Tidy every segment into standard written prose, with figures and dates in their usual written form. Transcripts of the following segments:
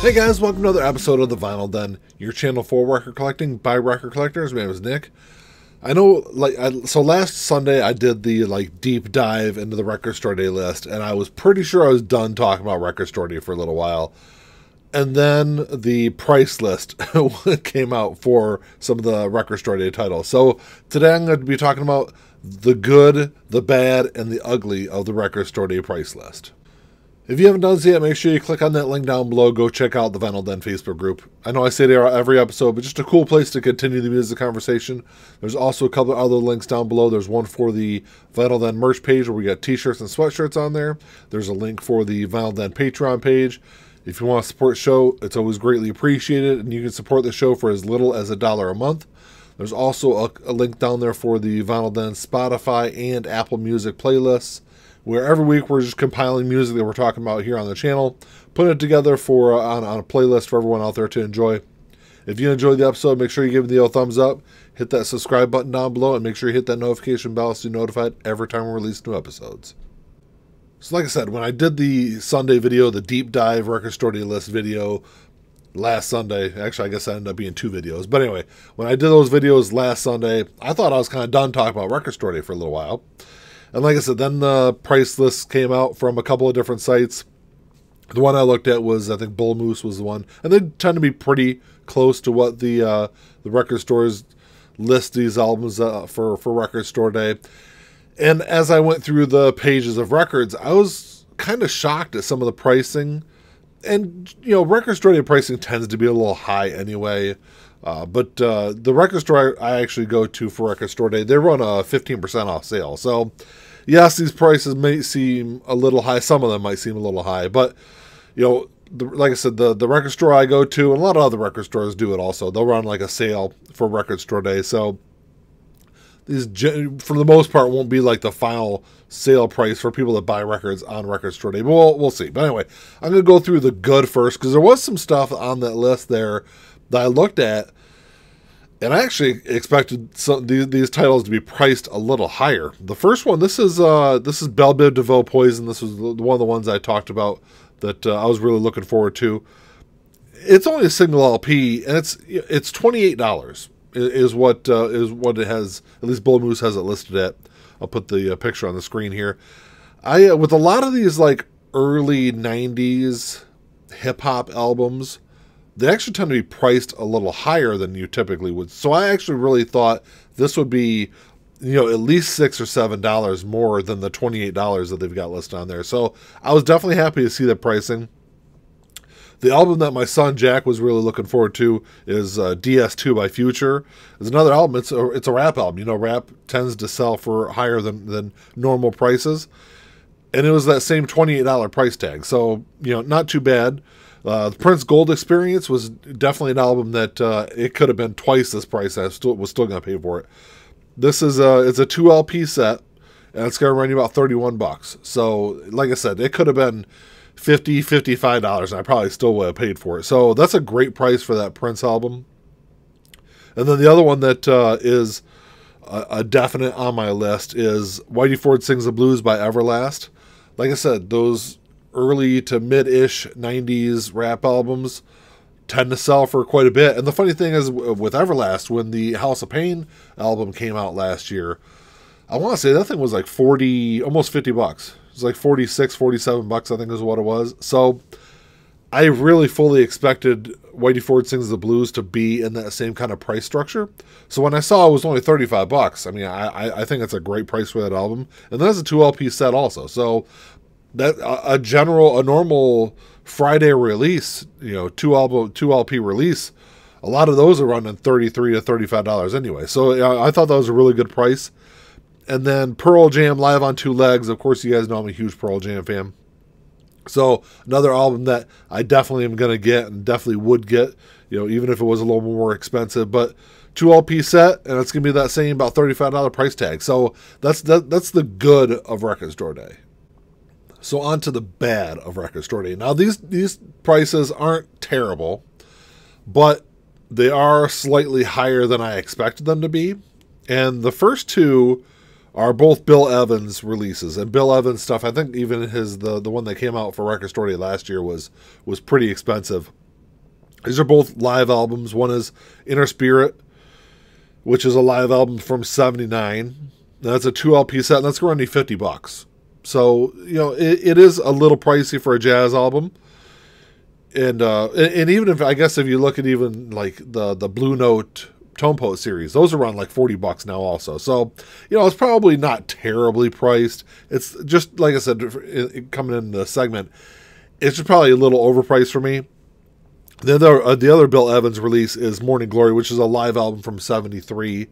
Hey guys, welcome to another episode of The Vinyl Den, your channel for record collecting by record collectors. My name is Nick. I know, so last Sunday I did the deep dive into the Record Store Day list, and I was pretty sure I was done talking about Record Store Day for a little while. And then the price list came out for some of the Record Store Day titles. So today I'm going to be talking about the good, the bad, and the ugly of the Record Store Day price list. If you haven't done this yet, make sure you click on that link down below. Go check out the Vinyl Den Facebook group. I know I say there every episode, but just a cool place to continue the music conversation. There's also a couple of other links down below. There's one for the Vinyl Den merch page where we got t-shirts and sweatshirts on there. There's a link for the Vinyl Den Patreon page. If you want to support the show, it's always greatly appreciated, and you can support the show for as little as $1 a month. There's also a link down there for the Vinyl Den Spotify and Apple Music playlists, where every week we're just compiling music that we're talking about here on the channel, putting it together for on a playlist for everyone out there to enjoy. If you enjoyed the episode, make sure you give me the thumbs up, hit that subscribe button down below, and make sure you hit that notification bell so you're notified every time we release new episodes. So like I said, when I did the Sunday video, the deep dive Record Store Day list video last Sunday, actually I guess that ended up being 2 videos, but anyway, when I did those videos last Sunday, I thought I was kind of done talking about Record Store Day for a little while. And like I said, then the price list came out from a couple of different sites. The one I looked at was, I think, Bull Moose was the one. And they tend to be pretty close to what the record stores list these albums for Record Store Day. And as I went through the pages of records, I was kind of shocked at some of the pricing. And, you know, Record Store Day pricing tends to be a little high anyway. But the record store I actually go to for Record Store Day, they run a 15% off sale. So, yes, these prices may seem a little high. Some of them might seem a little high. But, you know, like I said, the record store I go to, and a lot of other record stores do it also. They'll run like a sale for Record Store Day. So, these, for the most part, won't be like the final sale price for people that buy records on Record Store Day. But we'll see. But anyway, I'm going to go through the good first, because there was some stuff on that list there that I looked at, and I actually expected these titles to be priced a little higher. The first one, this is Belle Biv DeVoe Poison. This was one of the ones I talked about that I was really looking forward to. It's only a single LP, and it's $28 is what it has. At least Bull Moose has it listed at. I'll put the picture on the screen here. With a lot of these like early '90s hip hop albums, they actually tend to be priced a little higher than you typically would. So I actually really thought this would be, you know, at least $6 or $7 more than the $28 that they've got listed on there. So I was definitely happy to see that pricing. The album that my son Jack was really looking forward to is DS2 by Future. It's another album. It's a rap album. You know, rap tends to sell for higher than normal prices. And it was that same $28 price tag. So, you know, not too bad. The Prince Gold Experience was definitely an album that it could have been twice this price. I was still going to pay for it. This is it's a 2 LP set, and it's going to run you about $31. So, like I said, it could have been $50, $55, and I probably still would have paid for it. So that's a great price for that Prince album. And then the other one that is a definite on my list is Whitey Ford Sings the Blues by Everlast. Like I said, those early to mid-ish 90s rap albums tend to sell for quite a bit. And the funny thing is with Everlast, when the House of Pain album came out last year, I want to say that thing was like almost $50. It was like 46, 47 bucks, I think is what it was. So I really fully expected Whitey Ford Sings the Blues to be in that same kind of price structure. So when I saw it was only 35 bucks, I mean, I think it's a great price for that album. And then it's a 2 LP set also. So that a normal Friday release, you know, 2 LP release, a lot of those are running $33 to $35 anyway. So I thought that was a really good price. And then Pearl Jam Live on 2 Legs. Of course, you guys know I'm a huge Pearl Jam fan. So another album that I definitely am going to get and definitely would get, you know, even if it was a little more expensive. But 2 LP set, and it's going to be that same about $35 price tag. So that's the good of Record Store Day. So on to the bad of Record Store Day. Now these prices aren't terrible, but they are slightly higher than I expected them to be. And the first 2 are both Bill Evans releases. And Bill Evans stuff, I think even the one that came out for Record Store Day last year was pretty expensive. These are both live albums. One is Inner Spirit, which is a live album from '79. That's a 2 LP set, and that's going to be $50. So, you know, it is a little pricey for a jazz album. And even if, I guess if you look at even like the Blue Note Tone Poet series, those are around like $40 now also. So, you know, it's probably not terribly priced. It's just, like I said, coming in the segment, it's just probably a little overpriced for me. The other Bill Evans release is Morning Glory, which is a live album from '73.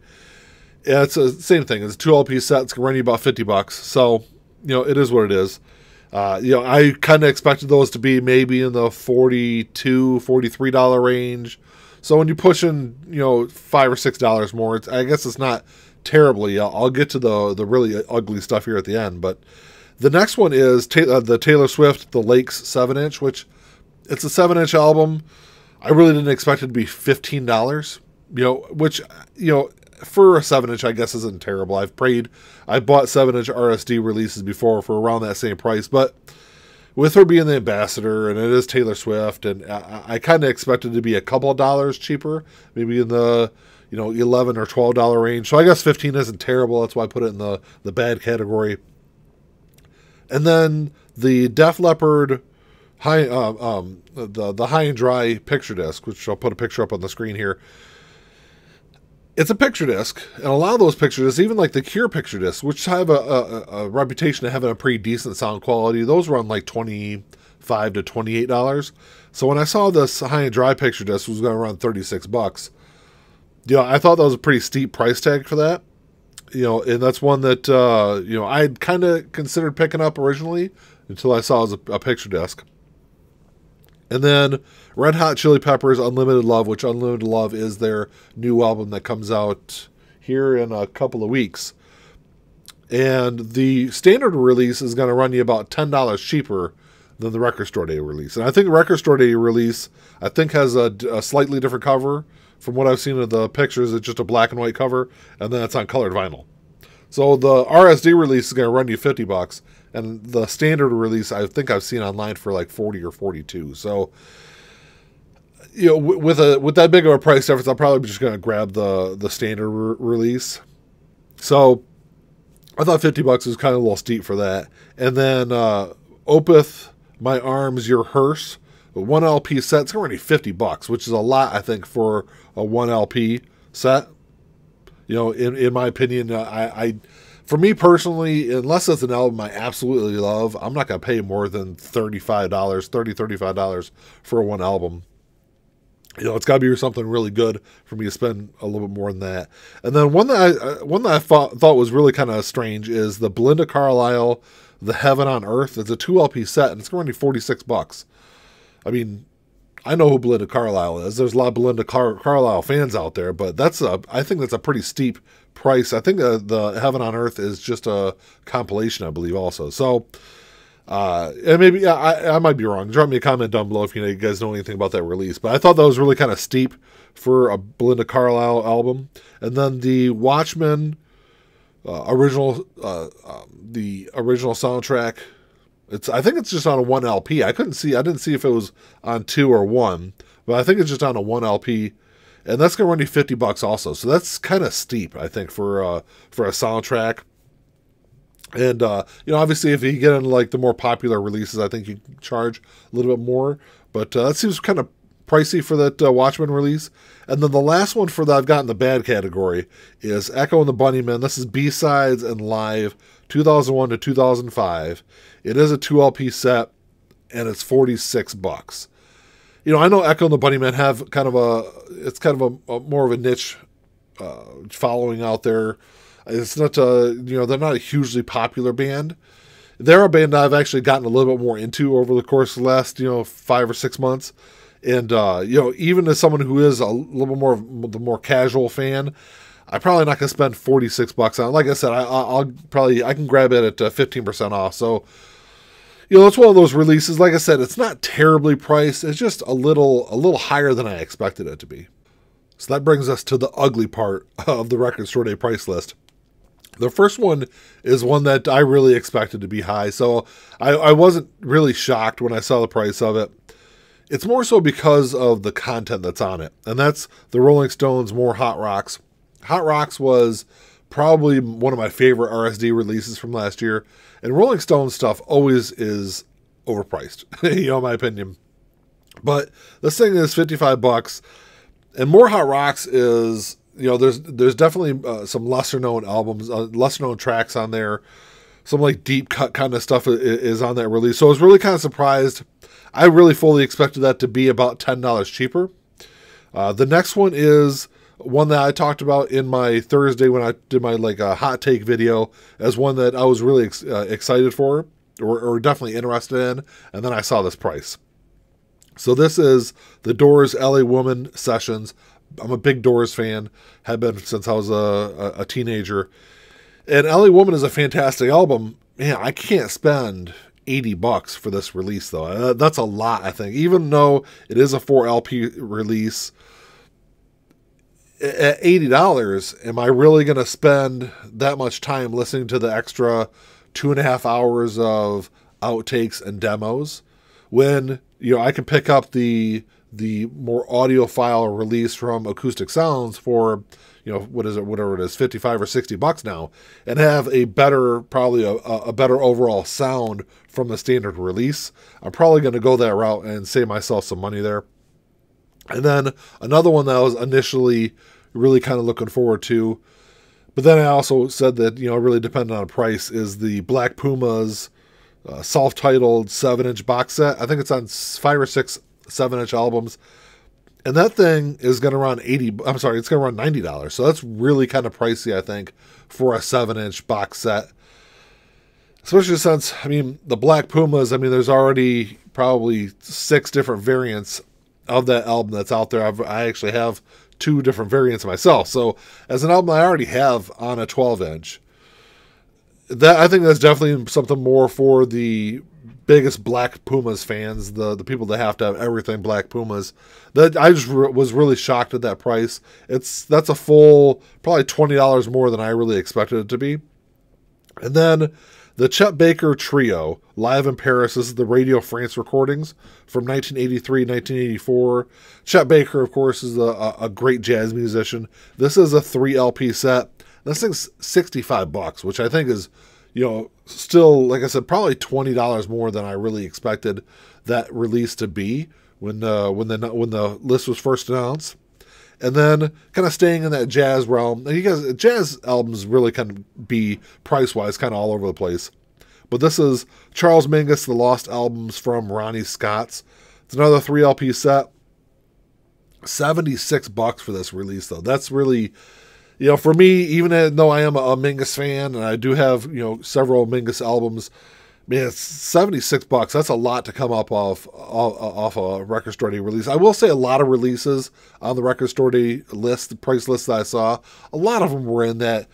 Yeah, it's the same thing. It's a 2 LP set. It's running about $50. So, you know, it is what it is. You know, I kind of expected those to be maybe in the $42, $43 range. So when you push in, you know, $5 or $6 more, I guess it's not terribly. I'll get to the really ugly stuff here at the end. But the next one is the Taylor Swift, The Lakes 7-inch, which it's a 7-inch album. I really didn't expect it to be $15, you know, which, you know, for a 7-inch, I guess isn't terrible. I bought 7-inch RSD releases before for around that same price, but with her being the ambassador, and it is Taylor Swift, and I kind of expected it to be a couple of dollars cheaper, maybe in the, you know, $11 or $12 range. So I guess 15 isn't terrible. That's why I put it in the bad category. And then the Def Leppard the High and Dry picture disc, which I'll put a picture up on the screen here. It's a picture disc, and a lot of those picture discs, even like the Cure picture discs, which have a reputation of having a pretty decent sound quality, those run like $25 to $28. So when I saw this High and Dry picture disc was going to run $36, you know, I thought that was a pretty steep price tag for that. You know, and that's one that you know, I'd kind of considered picking up originally until I saw it was a picture disc. And then Red Hot Chili Peppers, Unlimited Love, which Unlimited Love is their new album that comes out here in a couple of weeks. And the standard release is going to run you about $10 cheaper than the Record Store Day release. And I think the Record Store Day release, I think, has a slightly different cover. From what I've seen of the pictures, it's just a black and white cover, and then it's on colored vinyl. So the RSD release is going to run you $50. And the standard release, I think I've seen online for like $40 or $42. So, you know, with that big of a price difference, I'm probably just going to grab the standard release. So, I thought $50 was kind of a little steep for that. And then Opeth, My Arms, Your Hearse, a 1 LP set. It's already $50, which is a lot, I think, for a 1 LP set. You know, in my opinion, for me personally, unless it's an album I absolutely love, I'm not going to pay more than $35 for a 1 album. You know, it's got to be something really good for me to spend a little bit more than that. And then one that I thought was really kind of strange is the Belinda Carlisle, The Heaven on Earth. It's a 2 LP set, and it's going to be $46. I mean, I know who Belinda Carlisle is. There's a lot of Belinda Carlisle fans out there, but I think that's a pretty steep price. I think the Heaven on Earth is just a compilation, I believe, also. So, and maybe I might be wrong. Drop me a comment down below if you guys know anything about that release. But I thought that was really kind of steep for a Belinda Carlisle album. And then the Watchmen original soundtrack. I think it's just on a 1 LP. I didn't see if it was on 2 or 1, but I think it's just on a 1 LP, and that's gonna run you $50 also. So that's kind of steep, I think, for a soundtrack. And you know, obviously, if you get into like the more popular releases, I think you can charge a little bit more. But that seems kind of pricey for that Watchmen release. And then the last one for that I've got in the bad category is Echo and the Bunnymen. This is B-sides and live, 2001 to 2005. It is a 2 LP set, and it's $46. You know, I know Echo and the Bunnymen have kind of a more of a niche following out there. It's not you know, they're not a hugely popular band. They're a band I've actually gotten a little bit more into over the course of the last, you know, 5 or 6 months. And you know, even as someone who is a little bit more of the more casual fan, I'm probably not going to spend $46 on it. Like I said, I can grab it at 15% off. So, you know, it's one of those releases. Like I said, it's not terribly priced. It's just a little higher than I expected it to be. So that brings us to the ugly part of the Record Store Day price list. The first one is one that I really expected to be high. So I wasn't really shocked when I saw the price of it. It's more so because of the content that's on it. And that's the Rolling Stones More Hot Rocks. Hot Rocks was probably one of my favorite RSD releases from last year. And Rolling Stones stuff always is overpriced, in my opinion. But this thing is $55. And More Hot Rocks is, there's definitely some lesser known albums, lesser known tracks on there. Some like deep cut kind of stuff is on that release. So I was really kind of surprised. I really fully expected that to be about $10 cheaper. The next one is one that I talked about in my Thursday when I did my hot take video as one that I was really excited for or definitely interested in. And then I saw this price. So this is the Doors LA Woman Sessions. I'm a big Doors fan. Have been since I was a teenager. And LA Woman is a fantastic album. Man, I can't spend $80 for this release, though. That's a lot, I think. Even though it is a 4 LP release, at $80, am I really going to spend that much time listening to the extra 2.5 hours of outtakes and demos when I can pick up the more audiophile release from Acoustic Sounds for whatever it is, $55 or $60 now, and have a better, probably a better overall sound from the standard release. I'm probably going to go that route and save myself some money there. And then another one that I was initially really kind of looking forward to, but then I also said that, really depending on price, is the Black Pumas self-titled 7-inch box set. I think it's on 5 or 6 7-inch albums. And that thing is going to run it's going to run $90. So that's really kind of pricey, I think, for a 7-inch box set. Especially since, the Black Pumas, there's already probably 6 different variants of that album that's out there. I actually have 2 different variants myself. So as an album I already have on a 12-inch, I think that's definitely something more for the biggest Black Pumas fans, the people that have to have everything Black Pumas. That I just was really shocked at that price. That's a full probably $20 more than I really expected it to be. And then the Chet Baker Trio live in Paris. This is the Radio France recordings from 1983, 1984. Chet Baker, of course, is a great jazz musician. This is a 3 LP set. This thing's $65, which I think is, still, like I said, probably $20 more than I really expected that release to be when the list was first announced. And then kind of staying in that jazz realm. And jazz albums really can be price-wise kind of all over the place. But this is Charles Mingus, The Lost Albums from Ronnie Scott's. It's another 3 LP set. $76 for this release, though. That's really, for me, even though I am a Mingus fan and I do have, several Mingus albums, man, it's $76. That's a lot to come up off a Record Store Day release. I will say a lot of releases on the Record Store Day list, the price list that I saw, a lot of them were in that,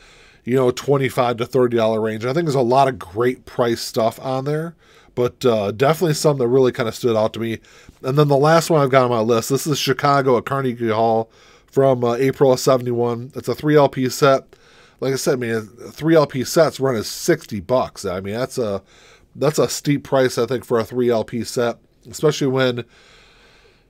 $25 to $30 range. I think there's a lot of great price stuff on there, but definitely some that really kind of stood out to me. And then the last one I've got on my list, this is Chicago at Carnegie Hall from April of 71. It's a 3 LP set. Like I said, man, 3 LP sets run as $60. That's a steep price, I think, for a 3 LP set, especially when,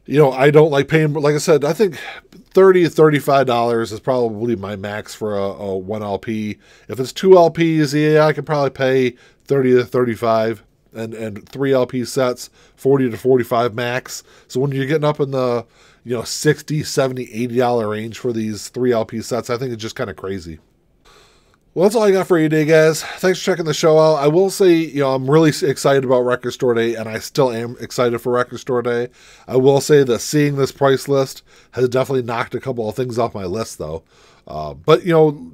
I don't like paying, like I said, I think $30 to $35 is probably my max for a 1 LP. If it's 2 LPs, yeah, I could probably pay $30 to $35, and 3 LP sets, $40 to $45 max. So when you're getting up in the, $60, $70, $80 range for these 3 LP sets, I think it's just kind of crazy. Well, that's all I got for you today, guys. Thanks for checking the show out. I will say, I'm really excited about Record Store Day, and I still am excited for Record Store Day. I will say that seeing this price list has definitely knocked a couple of things off my list, though. But,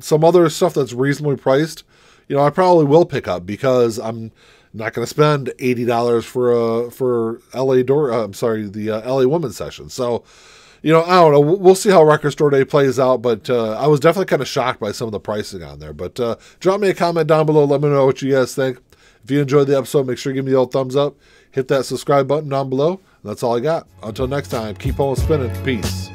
some other stuff that's reasonably priced, I probably will pick up because I'm not going to spend $80 for the LA Woman Session. So, I don't know. We'll see how Record Store Day plays out, but I was definitely kind of shocked by some of the pricing on there. But drop me a comment down below. Let me know what you guys think. If you enjoyed the episode, make sure you give me the old thumbs up. Hit that subscribe button down below. And that's all I got. Until next time, keep on spinning. Peace.